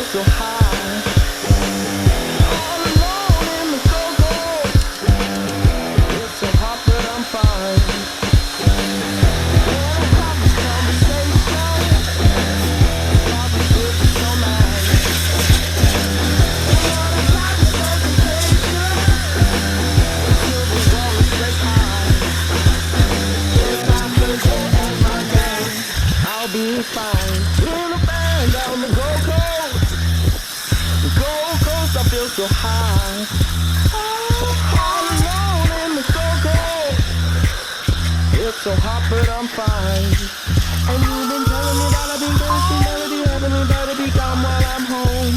so high. All alone in the cold. It's so hot but I'm fine. When I have this conversation, probably feels so nice. When I got this hesitation, until the wall is break high. If I forget my game, I'll be fine. In a band on the Gold Coast. The Gold Coast, I feel so high. All alone in the Gold Coast. It's so hot, but I'm fine. And you've been telling me that I've been thirsty, better be having me, better be gone while I'm home.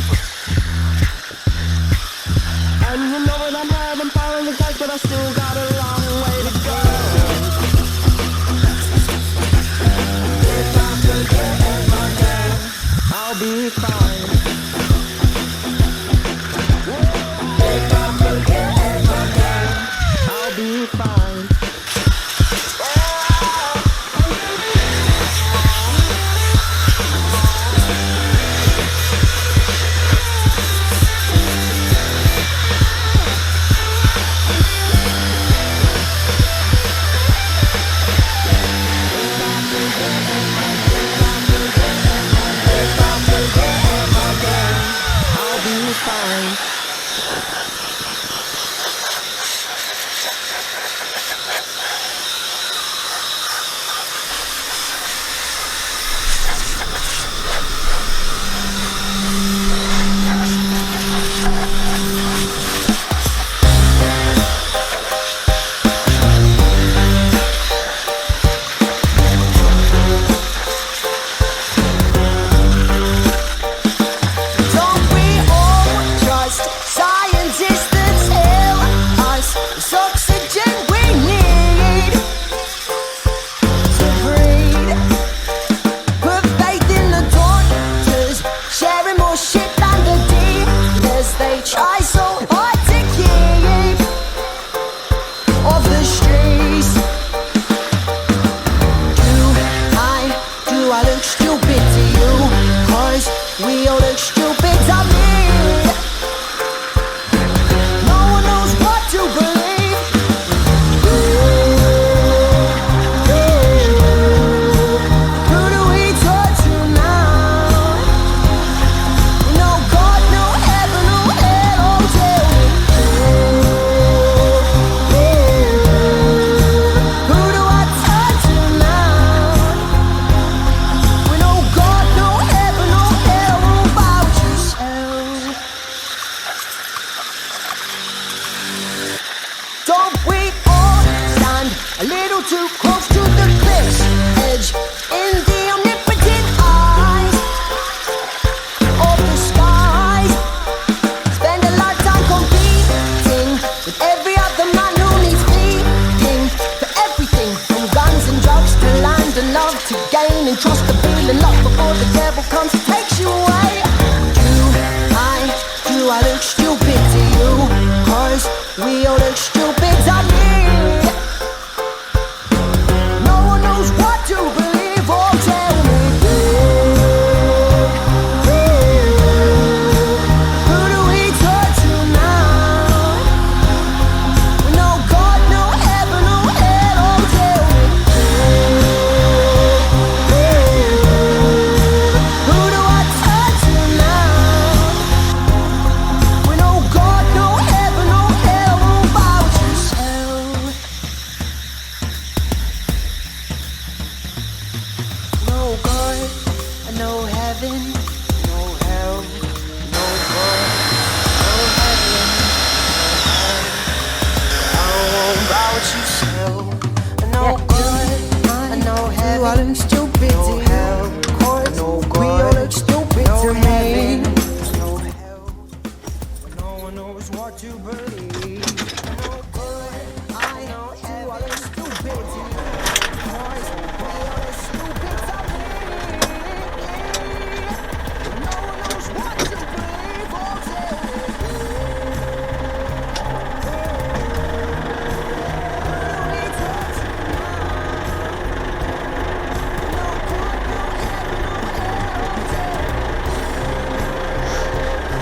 And you know that I'm having fun in the sight, but I still got a long way to go. If I forget my game, I'll be fine. If I forget my game, I'll be fine.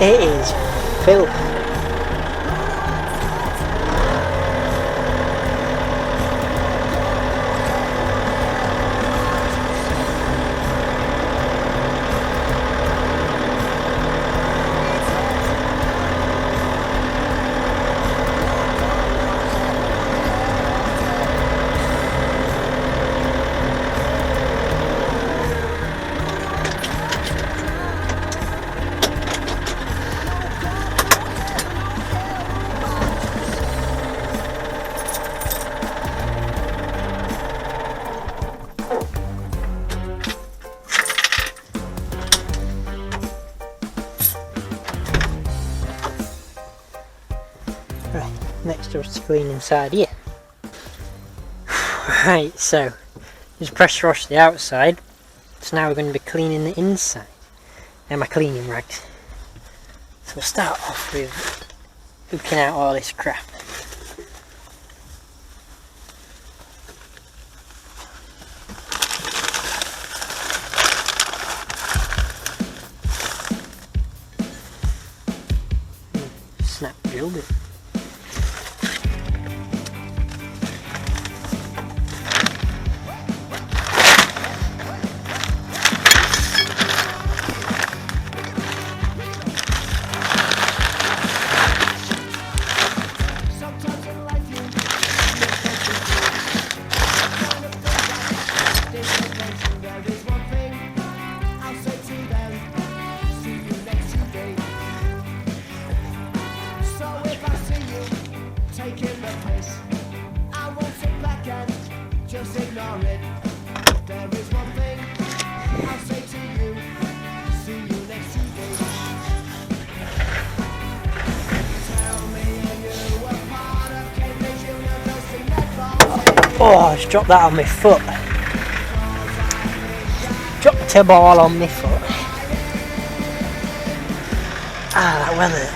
It is filth. Right, next up to clean inside here. Right, so just pressure wash the outside. So now we're going to be cleaning the inside. And my cleaning rags. So we'll start off with hooking out all this crap. Snap drilled it. Oh, I just dropped that on my foot. Dropped a ball on my foot. Ah, that Vellet.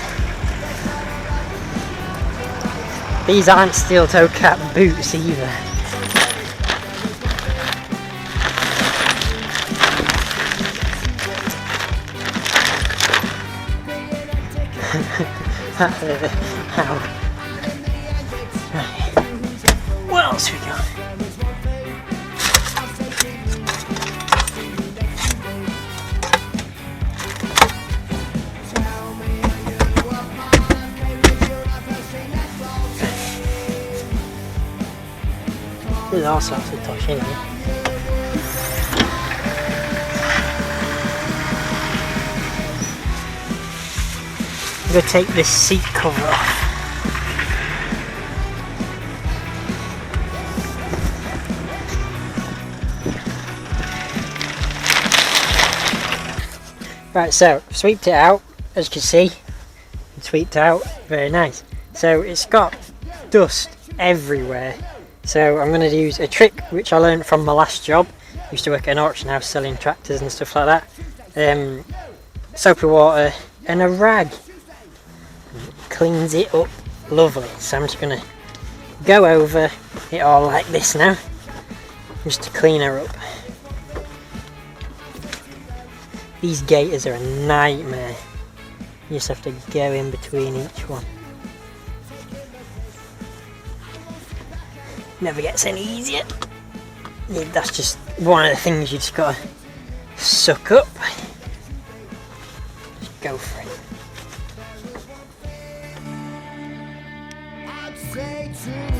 These aren't steel toe cap boots either. Ow. Right. What else we got? There's all sorts of touch in here. I'm going to take this seat cover off. Right, so sweeped it out, as you can see. Sweeped out, very nice. So it's got dust everywhere. So I'm going to use a trick which I learned from my last job. I used to work at an auction house selling tractors and stuff like that. Soapy water and a rag. Cleans it up lovely. So I'm just going to go over it all like this now. Just to clean her up. These gaiters are a nightmare. You just have to go in between each one. Never gets any easier. That's just one of the things you just gotta suck up. Just go for it. I'd say to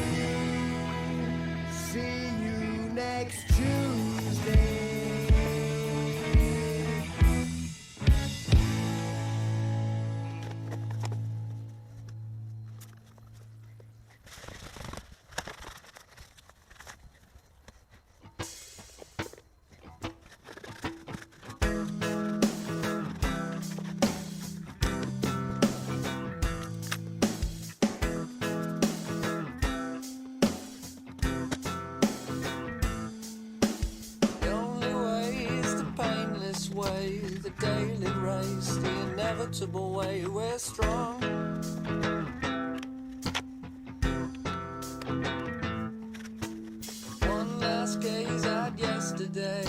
see you next Tuesday. Way, the daily race, the inevitable way we're strong. One last gaze at yesterday,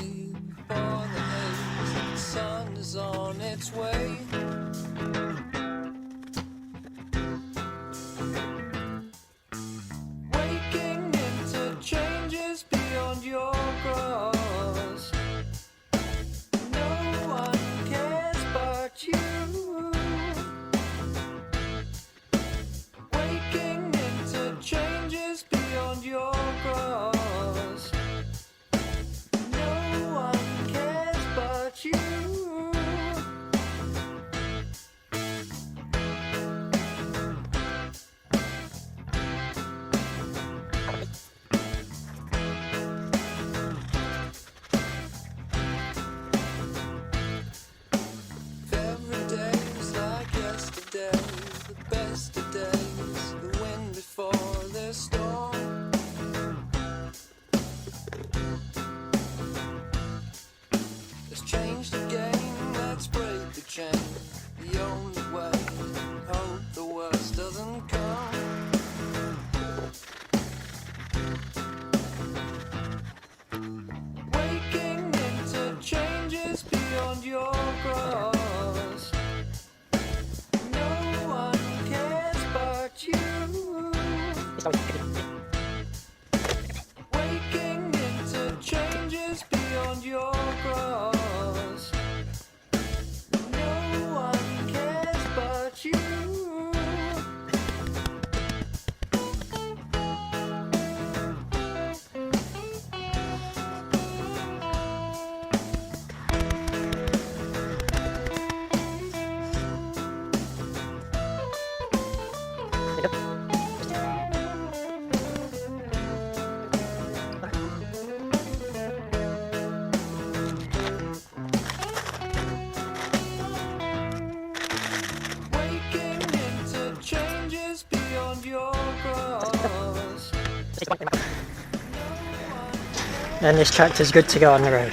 before the haze, the sun is on its way. the only way. Hope the worst doesn't come. Waking into changes beyond your grasp. No one cares but you. Waking into changes beyond your grasp. No one cares but you. Waking into changes beyond your grasp. Then this tractor's good to go on the road.